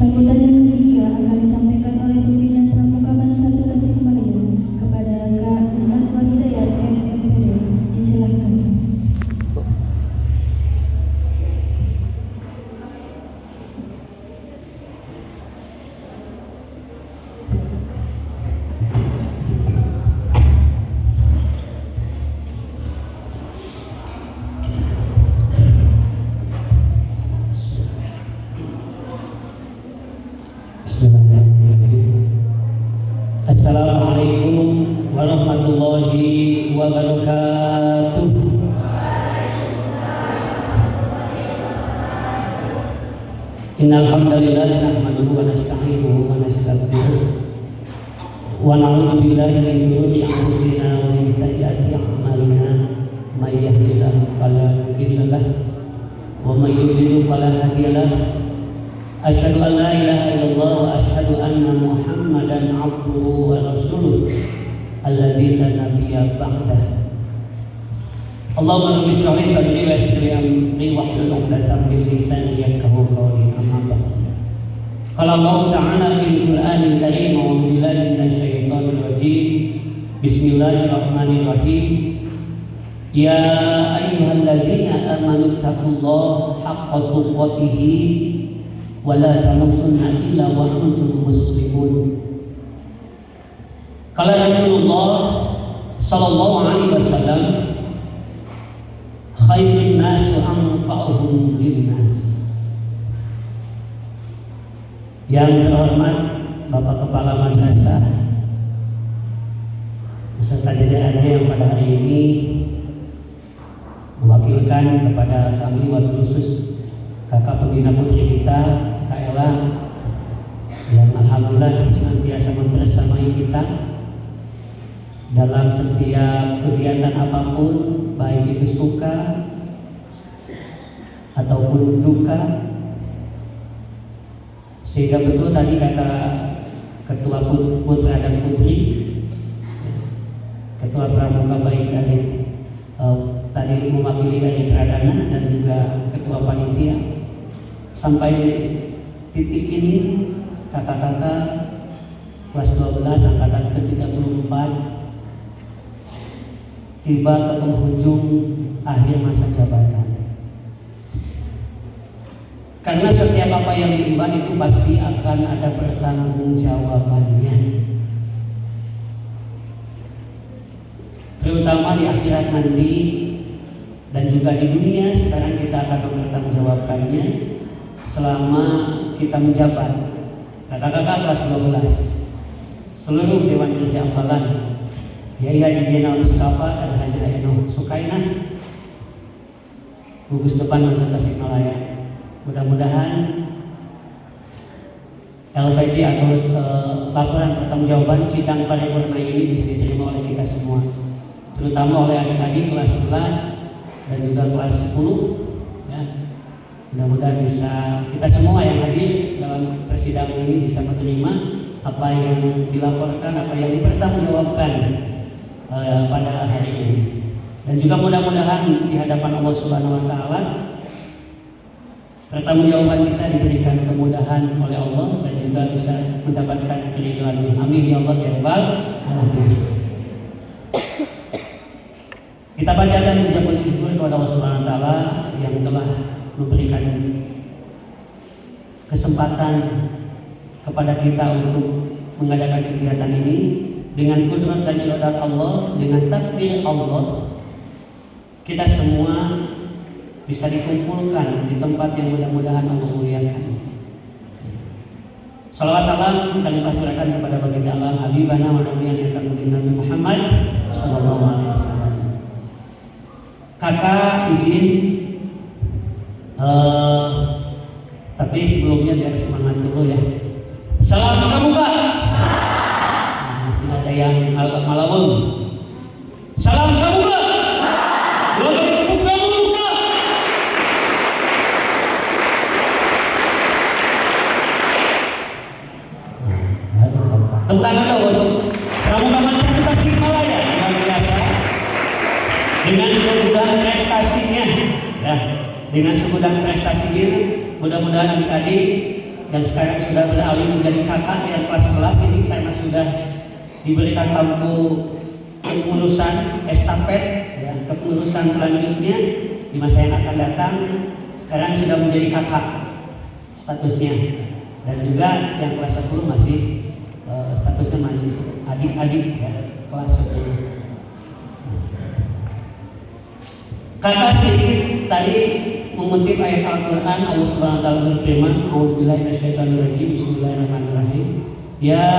Sambutan yang ketiga akan disampaikan oleh pimpinan Pramuka Bangsa Tasikmalaya kepada Kak Anwar Hidayat MMPD. Disilahkan. Assalamualaikum warahmatullahi wabarakatuh. Innal hamdalillah nahmaduhu wa nasta'inuhu wa nastaghfiruh wa na'udzu billahi min shururi anfusina wa min sayyiati a'malina may yahdihillahu fala mudilla lahu wa may yudlil fala hadiya lahu. Asyhadu an la ilaha illallah wa asyhadu anna Muhammadan abduhu wa rasuluh alladzi la nabiyya ba'dah. Allahumma rabbi shrah li sadri wa yassir li amri wahlul 'uqdatam min lisani yafqahu qawli. Amma ba'd. Qala Allah ta'ala fil Qur'anil Karim wa billahi minasyaitonir rajim. Bismillahirrahmanirrahim. Ya ayyuhallazina amanu taqullaha haqqa tuqatih wala tamutunna illa wa antum muslimun. Kala Rasulullah sallallahu alaihi wasallam, khairun nas anfa'uhum linnas. Yang terhormat Bapak Kepala Madrasah beserta jajarannya yang pada hari ini mewakilkan kepada kami wabil khusus kakak pembina putri kita Kak Ella yang alhamdulillah senantiasa membersamai kita dalam setiap kegiatan apapun, baik itu suka ataupun duka. Sehingga betul tadi kata Ketua Putra dan Putri, Ketua Pramuka baik dari tadi mewakili dari Pradana dan juga Ketua Panitia, sampai titik ini kakak-kakak kelas 12 angkatan ke-34 tiba ke penghujung akhir masa jabatan. Karena setiap apa yang diemban itu pasti akan ada pertanggungjawabannya, terutama di akhirat nanti dan juga di dunia. Sekarang kita akan mempertanggungjawabkannya selama kita menjabat. Kakak-kakak kelas 12, seluruh Dewan Kerja Ambalan, Yai Haji Jenal Mustafa dan Haji Eno Sukainah, gugus depan Bangsa Tasikmalaya. Mudah-mudahan LVG atau laporan pertanggungjawaban sidang paripurna ini bisa diterima oleh kita semua, terutama oleh adik-adik kelas 11 dan juga kelas 10 ya. Mudah-mudahan bisa kita semua yang hadir dalam persidangan ini bisa menerima apa yang dilaporkan, apa yang dipertanggungjawabkan pada hari ini. Dan juga mudah-mudahan di hadapan Allah Subhanahu wa taala pertanggungjawaban kita diberikan kemudahan oleh Allah dan juga bisa mendapatkan keridhaan. Amin ya Allah ya rabbal alamin. Kita bacakan ucapan syukur kepada Allah Subhanahu wa taala yang telah memberikan kesempatan kepada kita untuk mengadakan kegiatan ini dengan kudrat dan iradat Allah, dengan takdir Allah. Kita semua bisa dikumpulkan di tempat yang mudah-mudahan Allah muliakan. Salawat salam kita limpahkan kepada baginda Allah Habibana wa nabiyana Nabi Muhammad sallallahu alaihi wasallam. Kakak izin tapi sebelumnya biar semangat dulu ya. Salam pramuka. Masih ada yang malawung. Salam pramuka. Tepuk tangan dong untuk Pramuka Bangsa Tasikmalaya yang biasa dengan segudang prestasinya ya, dengan segudang prestasinya. Mudah-mudahan adik-adik dan sekarang sudah beralih menjadi kakak yang kelas 11 ini karena sudah diberikan tampu kepengurusan estafet ya, kepengurusan selanjutnya di masa yang akan datang. Sekarang sudah menjadi kakak statusnya, dan juga yang kelas 10 masih statusnya masih adik-adik ya, kelas 10. Kata sedikit tadi mengutip ayat Al-Quran. Allah Subhanahu wa taala berfirman, A'udzubillahi minasyaitonir rajim, bismillahirrahmanirrahim. Ya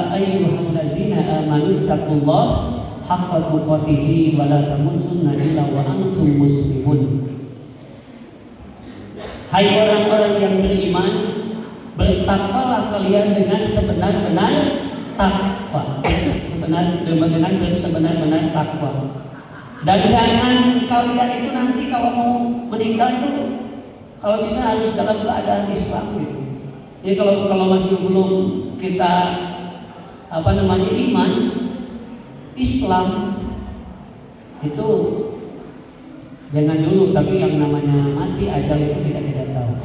ayyuhallazina amanu taqullaha haqqa tuqatih wa la tamutunna illa wa antum muslimun. Hai orang-orang yang beriman, bertakwalah kalian dengan sebenar-benar takwa. Dengan sebenar-benar takwa. Dan jangan kalian itu nanti kalau mau meninggal itu kalau bisa harus dalam keadaan Islam gitu. Jadi kalau masih belum kita iman Islam itu jangan dulu, tapi yang namanya mati ajal itu kita tidak tahu.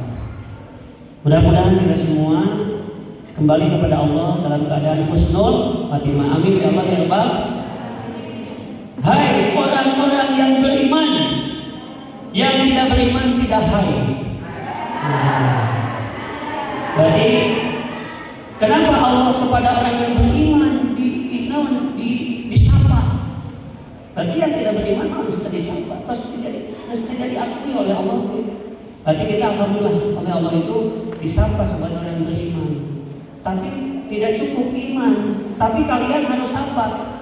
Mudah-mudahan kita semua kembali kepada Allah dalam keadaan husnul khatimah. Amin ya Allah ya Rabbal. Hai orang-orang yang beriman, yang tidak beriman tidak hai. Jadi kenapa Allah kepada orang yang beriman disapa? Berarti yang tidak beriman harus disapa, harus diakui oleh Allah. Berarti kita alhamdulillah oleh Allah itu disapa sebagai orang yang beriman. Tapi tidak cukup iman, tapi kalian harus apa?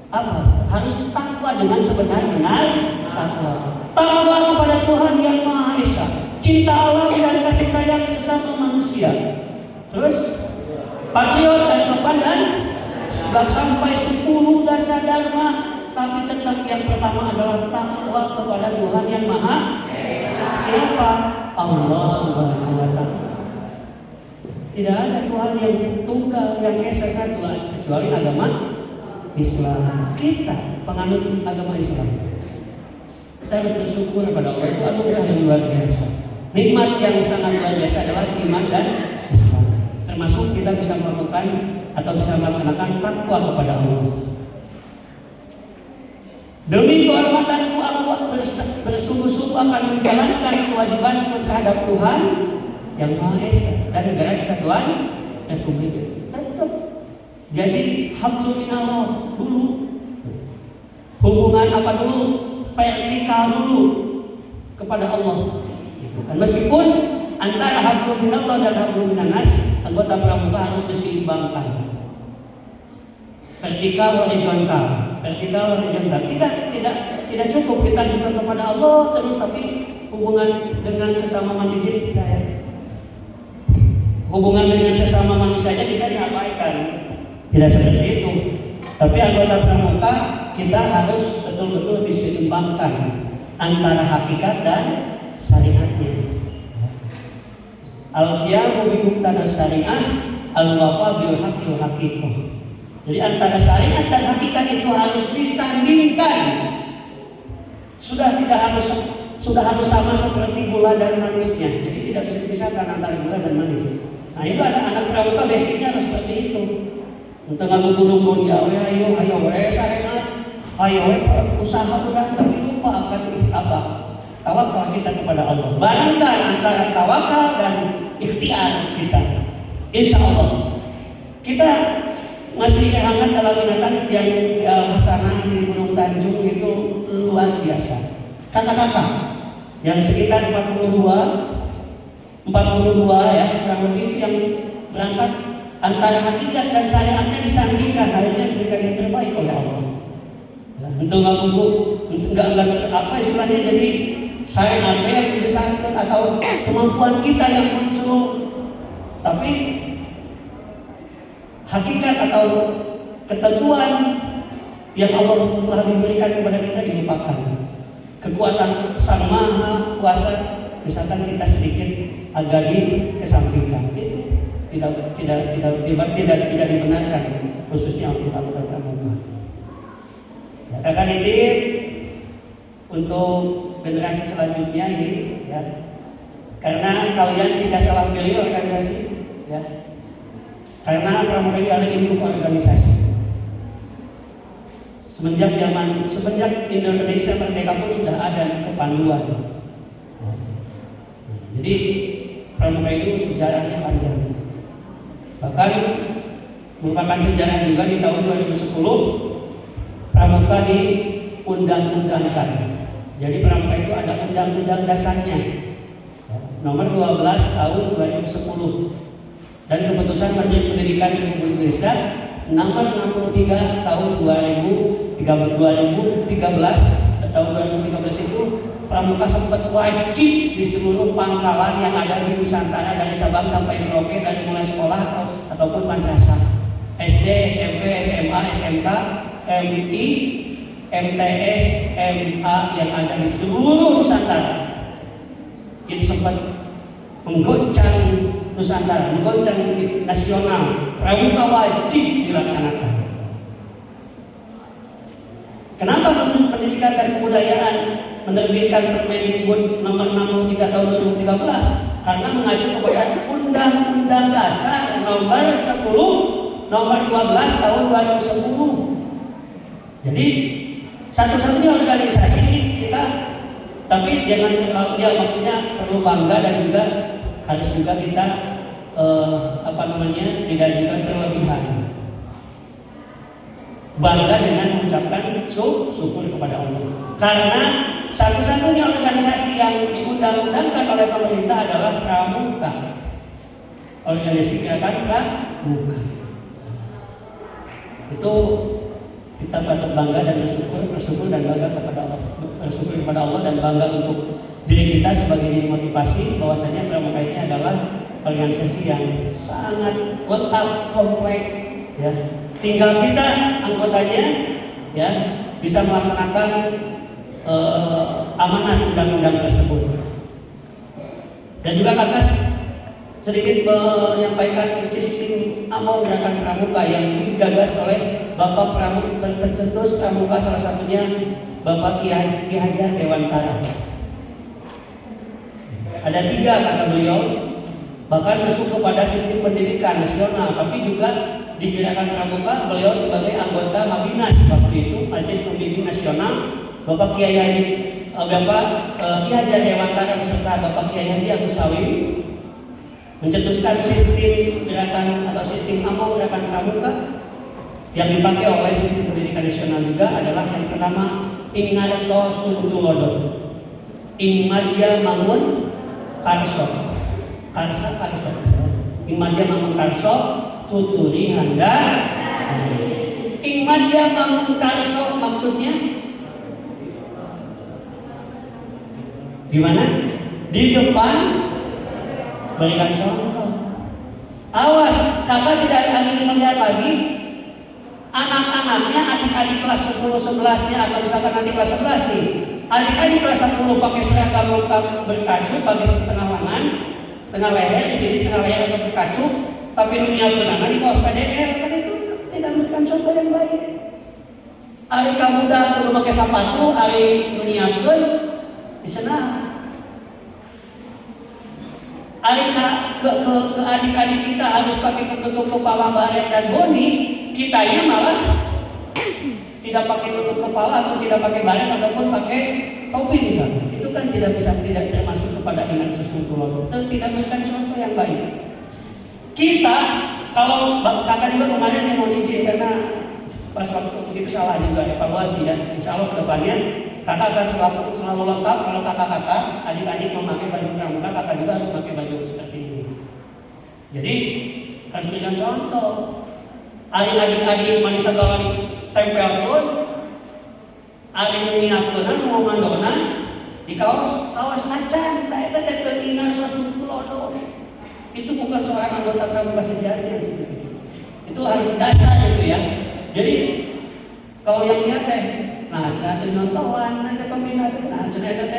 Harus takwa dengan sebenar-benar takwa. Takwa kepada Tuhan yang Maha Esa, cinta Allah dan kasih sayang sesama manusia. Terus patriot dan sopan dan sampai 10 dasar dharma, tapi tetap yang pertama adalah takwa kepada Tuhan yang Maha Esa. Siapa? Allah Subhanahu wa taala. Tidak ada Tuhan yang tunggal, yang esa satu kecuali agama Islam. Kita penganut agama Islam, kita harus bersyukur kepada Allah. Itu anugerah yang luar biasa. Nikmat yang sangat luar biasa adalah iman dan Islam. Termasuk kita bisa melakukan atau bisa melaksanakan takwa kepada Allah. Demi kehormatanku aku bersungguh-sungguh akan menjalankan kewajibanku terhadap Tuhan yang Maha Esa dan negara kesatuan Republik. Tetap jadi hablumillah dulu. Hubungan apa dulu? Vertikal dulu kepada Allah. Meskipun antara hablumillah dan habluminannas, anggota pramuka harus diseimbangkan. Vertikal horizontal. Tidak cukup kita juga kepada Allah terus, tapi hubungan dengan sesama manusia kita ya. Hubungan dengan sesama manusianya tidak diabaikan. Tidak seperti itu. Tapi anggota pramuka kita harus betul-betul diseimbangkan antara hakikat dan syariatnya. Al-qiyamu bi muqtada syariah, al-wafa bil haqqil haqiqah. Jadi antara syariat dan hakikat itu harus disandingkan. Sudah harus sama seperti gula dan manisnya. Jadi tidak bisa dipisahkan antara gula dan manis. Nah itu anak pramuka basicnya harus seperti itu. Untuk ngaku gunung dia, ayo syariat, ayo usaha udah, tapi lupa akan apa? Tawakal kita kepada Allah. Bandingkan antara tawakal dan ikhtiar kita. Insya Allah kita masih hangat dalam ingatan yang di Al-Hasanah di Gunung Tanjung itu luar biasa. Kakak-kakak yang sekitar 42 ya, kurang lebih yang berangkat antara hakikat dan syariatnya disandingkan, akhirnya diberikan yang terbaik oleh Allah. Untuk nggak apa istilahnya, jadi syariat yang dibesarkan atau kemampuan kita yang muncul, tapi hakikat atau ketentuan yang Allah telah diberikan kepada kita dilupakan. Kekuatan Sang Maha Kuasa, misalkan kita sedikit agak dikesampingkan, itu tidak dibenarkan, khususnya untuk anggota pramuka. Akan ini untuk generasi selanjutnya ini ya, Karena kalian tidak salah pilih organisasi, ya. Karena pramuka ini adalah induk organisasi. Semenjak Indonesia merdeka pun sudah ada kepanduan. Jadi pramuka itu sejarahnya panjang. Bahkan merupakan sejarah juga di tahun 2010 pramuka diundang-undangkan. Jadi pramuka itu ada undang-undang dasarnya, nomor 12 tahun 2010, dan keputusan Menteri Pendidikan Republik Indonesia nomor 63 tahun 2013 itu pramuka sempat wajib di seluruh pangkalan yang ada di Nusantara dari Sabang sampai Merauke, dari mulai sekolah ataupun madrasah, SD, SMP, SMA, SMK, MI, MTS, MA yang ada di seluruh Nusantara. Ini sempat menggoncang Nusantara, menggoncang nasional. Pramuka wajib dilaksanakan. Kenapa Menteri Pendidikan dan Kebudayaan menerbitkan Permendikbud nomor 63 tahun 2013? Karena mengacu kepada Undang-Undang Dasar nomor 10 nomor 12 tahun 2010. Jadi satu-satunya organisasi kita, tapi jangan ya maksudnya perlu bangga dan juga harus juga kita tidak juga terlebihan. Bangga dengan mengucapkan syukur kepada Allah. Karena satu-satunya organisasi yang diundang-undangkan oleh pemerintah adalah pramuka. Organisasi gerakan pramuka. Itu kita patut bangga dan bersyukur dan bangga kepada Allah. Bersyukur kepada Allah dan bangga untuk diri kita sebagai motivasi bahwasanya pramuka ini adalah organisasi yang sangat lengkap, komplek, ya. Tinggal kita anggotanya, ya, bisa melaksanakan amanat undang-undang tersebut. Dan juga Kakak sedikit menyampaikan sistem amal gerakan pramuka yang digagas oleh Bapak pencetus pramuka, salah satunya Bapak Ki Hajar Dewantara. Ada 3 kata beliau, bahkan masuk kepada sistem pendidikan nasional, tapi juga di gerakan pramuka beliau sebagai anggota Mabdinas waktu itu, Majelis Pembimbing Nasional. Bapak Ki Hajar Dewantara beserta Bapak Kiai Haji Agus Sawi mencetuskan sistem gerakan atau sistem amal gerakan pramuka yang dipakai oleh sistem pendidikan nasional juga adalah yang pertama Ingarso Sutulodo, Ingmadya Mangun Karso, Ingmadya Mangun Karso, tuturi handa. Ingmadya Mangun Karso maksudnya gimana? Di depan berikan contoh. Awas, kakak tidak lagi melihat lagi anak-anaknya, adik-adik kelas 10-11-nya atau misalkan nanti kelas 11 nih, adik-adik kelas 10 pakai seragam lengkap berkasut, pakai setengah lengan, setengah leher di sini, setengah leher atau berkasut, tapi dunia benana di kaos PDR, kan itu tidak memberikan contoh yang baik. Ari kamu dah perlu pakai sepatu, ari dunia pun di sana. Ari ke adik-adik kita harus pakai tutup kepala, baret dan boni, kitanya malah tidak pakai tutup kepala atau tidak pakai baret ataupun pakai topi misalnya. Itu kan tidak termasuk kepada iman sesungguhnya. Tidak memberikan contoh yang baik. Kita kalau kakak juga kemarin yang mau izin karena pas waktu begitu salah juga evaluasi ya. Insya Allah kedepannya kakak akan selalu lengkap. Kalau kakak-kakak adik-adik memakai baju pramuka, kakak juga harus pakai baju seperti ini. Jadi harus berikan contoh. Adik-adik manisa kawan tempel pun, adik menyiapkan mau mandona di kaos acan, tak ada keinginan sesuatu lodo. Itu bukan seorang anggota pramuka sejati yang seperti itu. Itu harus dasar itu ya. Jadi kalau yang lihat nah cerita nyontohan, nanti pembina nah cerita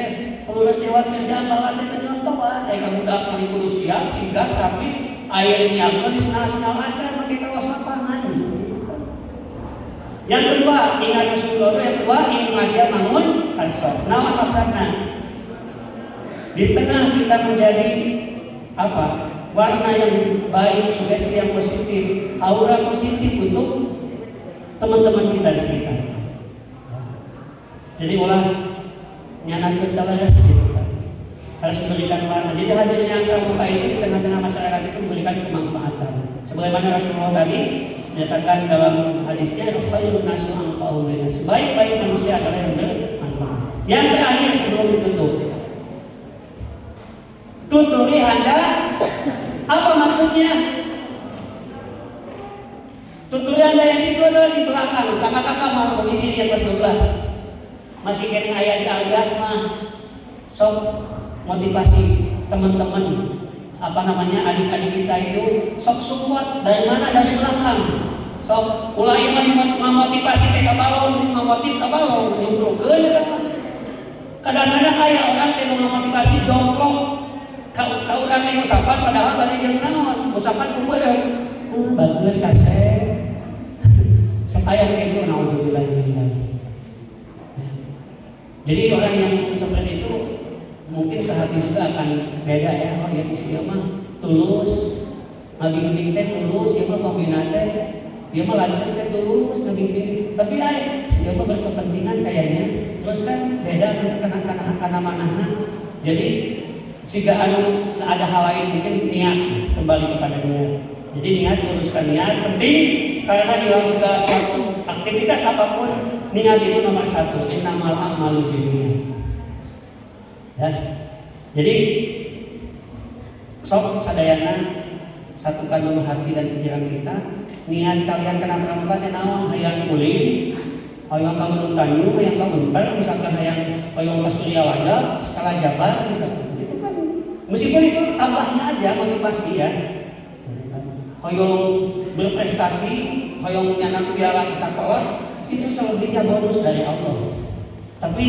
pengurus dewan kerja balan itu nyontohan, kamu udah kali kudu siap, sigap, rapi, airnya pun di senal-senal aja pakai kaos lapangan. Yang kedua, ingat Rasulullah. Yang kedua, Ingmadya Mangun Karso. Nama maksudnya di tengah kita menjadi apa? Warna yang baik, sugesti yang positif, aura positif untuk teman-teman kita di sekitar. Jadi ulah nyanapkeun talaras gitu kan. Harus memberikan warna. Jadi hadirnya pramuka itu di tengah-tengah masyarakat itu memberikan kemanfaatan. Sebagaimana Rasulullah tadi menyatakan dalam hadisnya, khairun nasu anfa'uhum linnas. Sebaik-baik manusia adalah yang bermanfaat. Yang terakhir sebelum ditutup, tuturi Anda apa maksudnya? Tuturi Anda yang itu adalah di belakang. Kakak-kakak mau kondisi di atas 12 masih kena ayat di Al-Ghaf mah sok motivasi teman-teman apa namanya adik-adik kita itu sok support dari mana, dari belakang sok ulai memotivasi mereka balon memotivasi balon nyumbrokeun kadang-kadang aya orang yang memotivasi jongkok ka urang yang usapan padahal bari jeung naon usapan kumaha bageun kasih supaya begitu naudzubillah min. Jadi orang yang seperti itu mungkin ke hati juga akan beda ya. Oh ya istilah mah tulus, ngabimbing teh tulus, dia mah pembina teh, dia mah lancar teh tulus ngabimbing. Tapi dia mah berkepentingan kayaknya. Terus kan beda karena manahna. Jadi jika ada hal lain mungkin niat kembali kepada niat. Jadi niat luruskan niat penting karena di dalam segala sesuatu aktivitas apapun niat itu nomor satu. Innamal a'malu binniyat. Ya. Jadi sok sadayana satukan dulu hati dan pikiran kita. Niat kalian kena pramuka teh naon? Hayang ulin, hayang ka Gunung Tanjung, hayang ka Unpar, misalkan hayang ka Suryawada, skala Jabar misalkan. Itu kan meskipun itu tambahnya aja motivasi ya. Hayang berprestasi, hayang nyanang piala ke sekolah, itu selebihnya bonus dari Allah. Tapi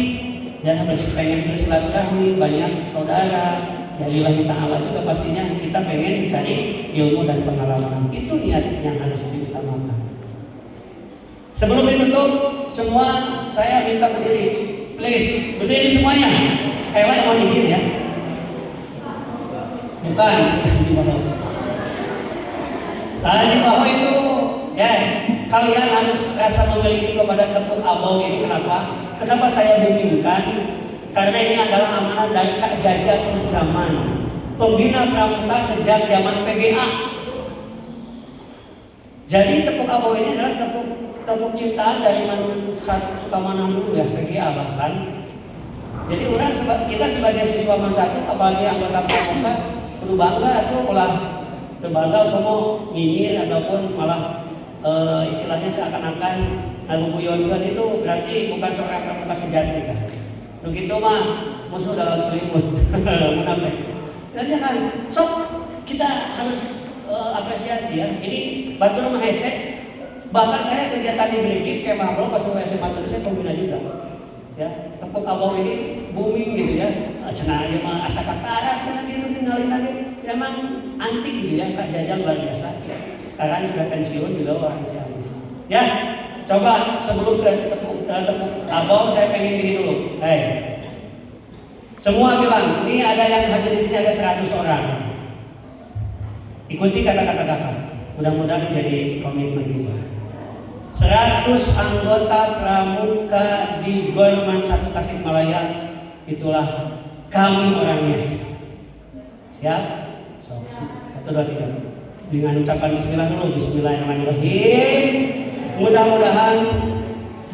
ya harus pengen bersilaturahmi banyak saudara dari Allah Ta'ala juga pastinya kita pengen mencari ilmu dan pengalaman. Itu niat yang harus diutamakan. Sebelum ditutup semua saya minta berdiri, please berdiri semuanya. Kayak mau izin ya? Bukan di bawah. Di bawah itu ya kalian harus rasa memiliki kepada tepuk abau ini. Kenapa? Kenapa saya bimbingkan? Karena ini adalah amanah dari Kak Jaja Turjaman, pembina pramuka sejak zaman PGA. Jadi tepuk abau ini adalah tepuk ciptaan dari Sukamana dulu ya, PGA bahkan. Jadi kita sebagai siswa Man 1 apalagi anggota pramuka perlu bangga atau ulah terbangga mau nyinyir ataupun malah istilahnya seakan-akan ngaguyonkeun itu berarti bukan seorang pramuka sejati kan. Begitu mah musuh dalam selimut. Munafik. Dan jangan sok kita harus apresiasi ya. Ini Batur Mahese bahkan saya kegiatan di Brigip kayak Mahabro pas SMA terus saya pembina juga. Ya, tepuk abau ini booming gitu ya. Cenah ieu mah asa kakarak cenah gitu tinggalin lagi. Emang antik gitu ya, Kak Jajang luar biasa ya. Sekarang sudah pensiun juga orang Ciamis. Ya, coba sebelum tepuk abau saya pengen gini dulu. Semua bilang, ini ada yang hadir di sini ada 100 orang. Ikuti kata-kata kakak. Mudah-mudahan menjadi komitmen kita. 100 anggota pramuka di GOR Man 1 Tasikmalaya, itulah kami orangnya. Siap? 1, 2, 3. Dengan ucapan bismillah dulu. Bismillahirrahmanirrahim. Mudah-mudahan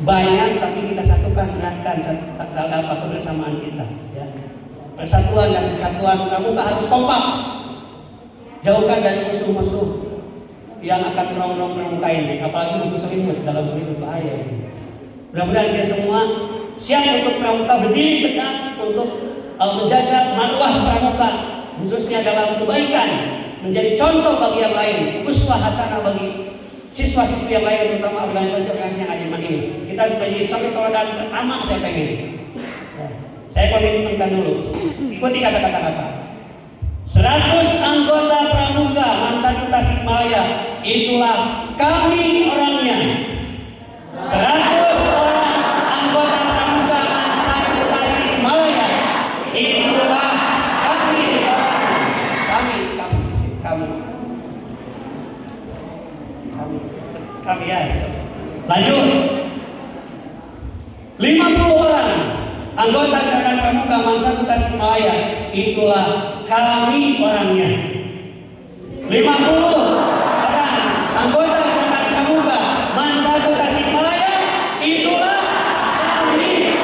banyak tapi kita satukan gerakan dalam kebersamaan kita ya. Persatuan dan kesatuan pramuka harus kompak. Jauhkan dari musuh-musuh yang akan merongrong pramuka ini, apalagi musuh selimut. Dalam selimut bahaya. Mudah-mudahan kita semua siap untuk pramuka berdiri tegak untuk menjaga marwah pramuka, khususnya dalam kebaikan, menjadi contoh bagi yang lain, uswah hasanah bagi siswa-siswi yang lain, terutama organisasi-organisasi yang ada di Mandiri. Kita harus menjadi suri teladan pertama. Saya pengen ya. Saya komitmenkan dulu. Ikuti kata-kata kakak. 100 anggota pramuka Man 1 Tasikmalaya, itulah kami orangnya. 100 orang anggota pramuka Man 1 Tasikmalaya, itulah Kami ya. Lanjut. 50 orang anggota Gerakan Pramuka Mansatu Tasikmalaya, itulah kami orangnya. 50 orang anggota Gerakan Pramuka Mansatu Tasikmalaya, itulah kami.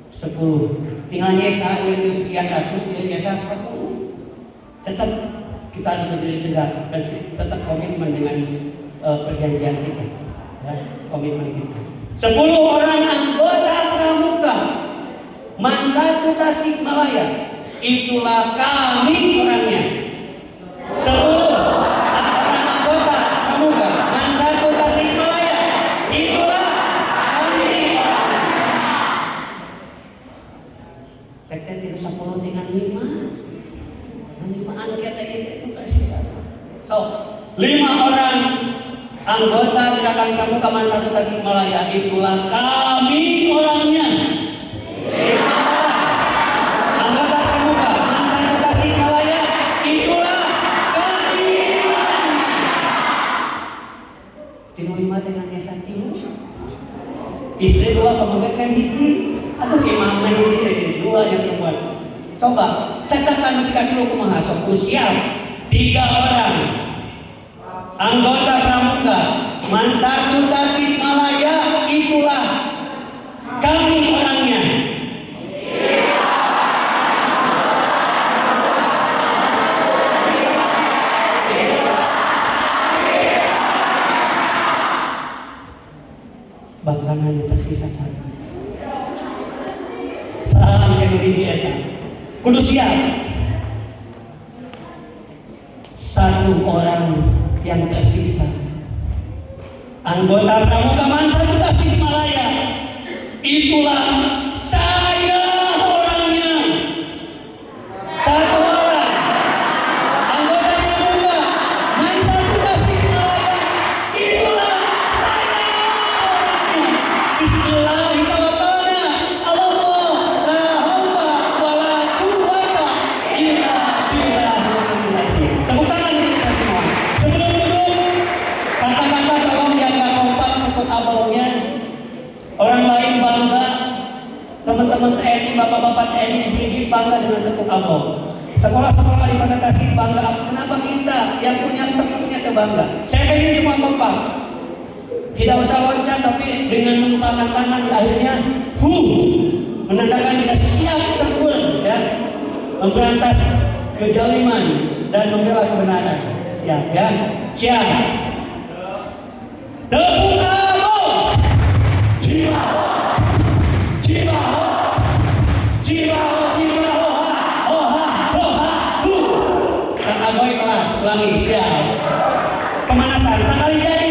10. Tinggal nyesa itu sekian ratus, dia nyesa 10. Tetap kita harus berdiri tegak dan tetap komitmen dengan perjanjian kita, ya, komitmen kita. 10 orang anggota Pramuka Mansatu Tasikmalaya, itulah kami orangnya. 10 orang anggota Pramuka Mansatu Tasikmalaya, itulah kami orangnya. Peket itu 10 dengan 5. 5 kita itu tersisa. So, 5 orang anggota Gerakan Pramuka Mansatu Tasikmalaya, itulah kami orangnya. 5 orang anggota Pramuka Mansatu Tasikmalaya, itulah kami orangnya. Tinu 5 dengan yasan tinu. Istri 2 kemudian hiji. Aduh imamah hiji 2 yang perempuan. Coba cacakan ketika dulu kumaha sok siap. 3 orang anggota Pramuka Mansatu Tasikmalaya, itulah kami orangnya. Bahkan hanya tersisa 1. Salam yang hiji eta. Kudu siap. 1 orang yang tersisa anggota Pramuka Mansatu Tasikmalaya, itulah saya orangnya. 1 orang anggota Pramuka Mansatu Tasikmalaya, itulah saya orangnya. Bismillahirrahmanirrahim. Allah la haula wala quwwata illa billah. Tepuk tangan kita semua. Sebelum duduk, kata-kata tolong jaga kompak untuk abangnya. Orang lain bangga, teman-teman TNI, bapak-bapak TNI di Brigif bangga dengan tekuk abang. Sekolah-sekolah di Kota Tasik bangga. Kenapa kita yang punya tekuknya bangga? Saya pengen semua kompak. Tidak usah loncat, tapi dengan mengepalkan tangan akhirnya menandakan kita siap tempur, ya, memberantas kezaliman dan membela kebenaran. Siap, ya, siap. Tepuk abang. Cibaho, Cibaho, Cibaho, Cibaho, oha, oha, hu. Kang Agoy kelas, ulangi, siap. Pemanasan sekali jadi.